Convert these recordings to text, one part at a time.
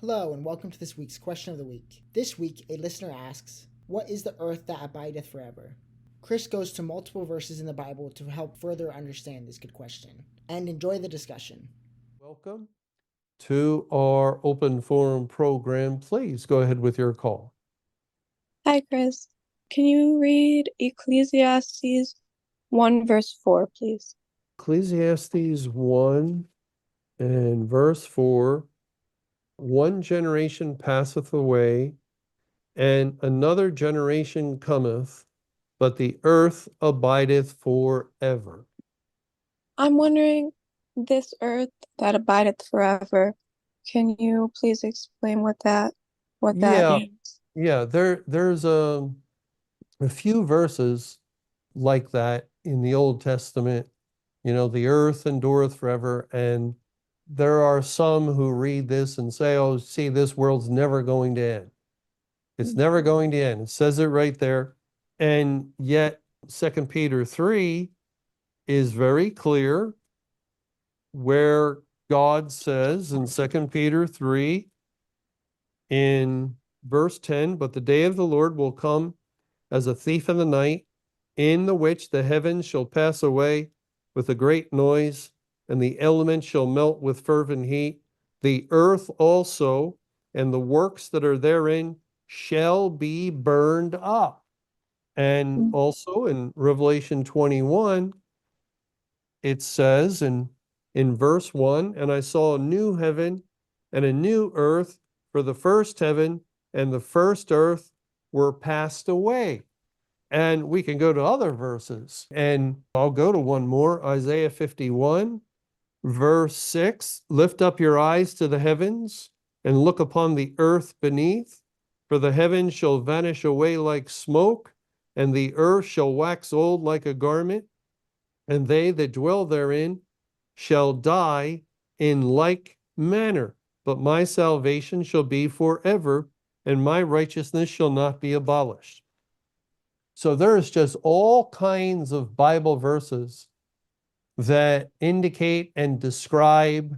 Hello, and welcome to this week's Question of the Week. This week, a listener asks, "What is the earth that abideth forever?" Chris goes to multiple verses in the Bible to help further understand this good question. And enjoy the discussion. Welcome to our open forum program. Please go ahead with your call. Hi, Chris. Can you read Ecclesiastes 1, verse 4, please? Ecclesiastes 1 and verse 4. One generation passeth away, and another generation cometh, but the earth abideth forever. I'm wondering, this earth that abideth forever, can you please explain what that means? There's a few verses like that in the Old Testament. The earth endureth forever, and there are some who read this and say, oh, see, this world's never going to end. It's never going to end. It says it right there. And yet 2 Peter 3 is very clear, where God says in 2 Peter 3 in verse 10, but the day of the Lord will come as a thief in the night, in the which the heavens shall pass away with a great noise, and the elements shall melt with fervent heat. The earth also and the works that are therein shall be burned up. And also in Revelation 21, it says in verse 1, and I saw a new heaven and a new earth, for the first heaven and the first earth were passed away. And we can go to other verses, and I'll go to one more, Isaiah 51, verse 6. Lift up your eyes to the heavens and look upon the earth beneath, for the heavens shall vanish away like smoke, and the earth shall wax old like a garment, and they that dwell therein shall die in like manner. But my salvation shall be forever, and my righteousness shall not be abolished. So there's just all kinds of Bible verses that indicate and describe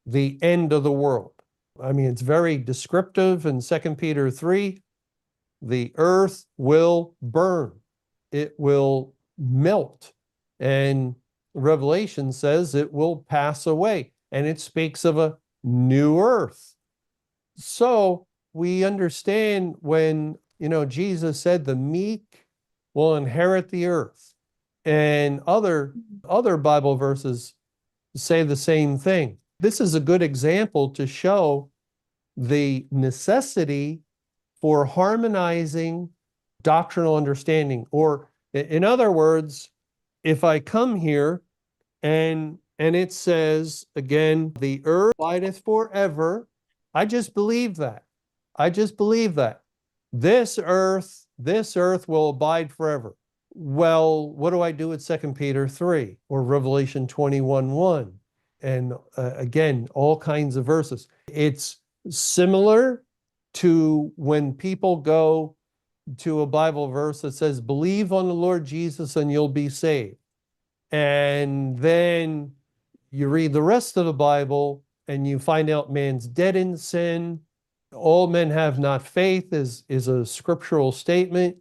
the end of the world. I mean, it's very descriptive in 2 Peter 3. The earth will burn. It will melt. And Revelation says it will pass away. And it speaks of a new earth. So we understand when, Jesus said the meek will inherit the earth. And other Bible verses say the same thing. This is a good example to show the necessity for harmonizing doctrinal understanding. Or in other words, if I come here and it says again, the earth abideth forever, I just believe that. I just believe that. This earth will abide forever. Well, what do I do with 2 Peter 3 or Revelation 21:1? And again, all kinds of verses. It's similar to when people go to a Bible verse that says, believe on the Lord Jesus and you'll be saved. And then you read the rest of the Bible and you find out man's dead in sin. All men have not faith is a scriptural statement,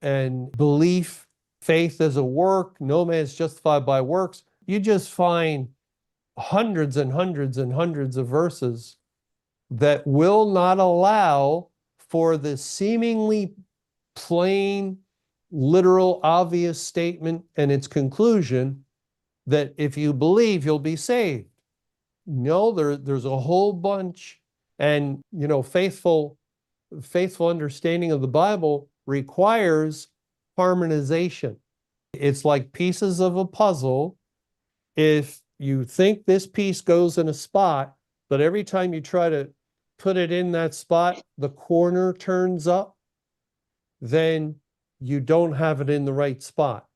and belief, faith is a work. No man is justified by works. You just find hundreds and hundreds and hundreds of verses that will not allow for the seemingly plain, literal, obvious statement and its conclusion that if you believe, you'll be saved. No, there's a whole bunch. And, faithful understanding of the Bible requires harmonization. It's like pieces of a puzzle. If you think this piece goes in a spot, but every time you try to put it in that spot, the corner turns up, then you don't have it in the right spot.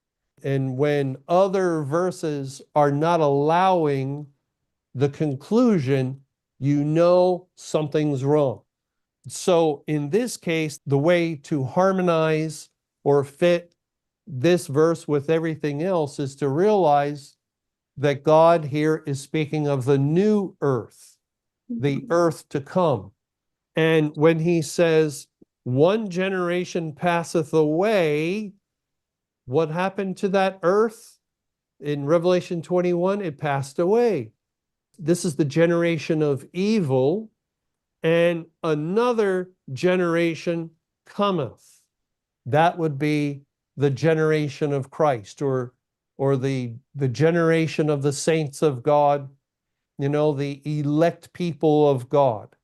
And when other verses are not allowing the conclusion, something's wrong. So in this case, the way to harmonize or fit this verse with everything else is to realize that God here is speaking of the new earth, the earth to come. And when he says, one generation passeth away, what happened to that earth? In Revelation 21, it passed away. This is the generation of evil, and another generation cometh. That would be the generation of Christ, or the generation of the saints of God, the elect people of God.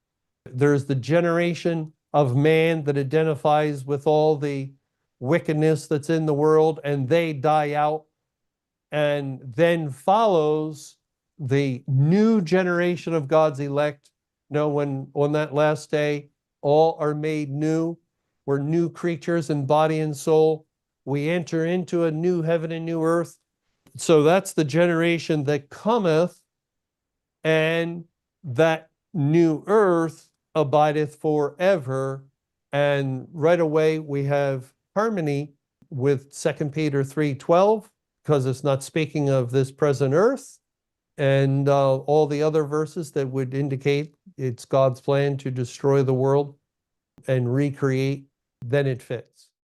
There's the generation of man that identifies with all the wickedness that's in the world, and they die out. And then follows the new generation of God's elect. When on that last day, all are made new. We're new creatures in body and soul. We enter into a new heaven and new earth. So that's the generation that cometh, and that new earth abideth forever. And right away we have harmony with 2 Peter 3:12, because it's not speaking of this present earth, and all the other verses that would indicate it's God's plan to destroy the world and recreate, then it fits.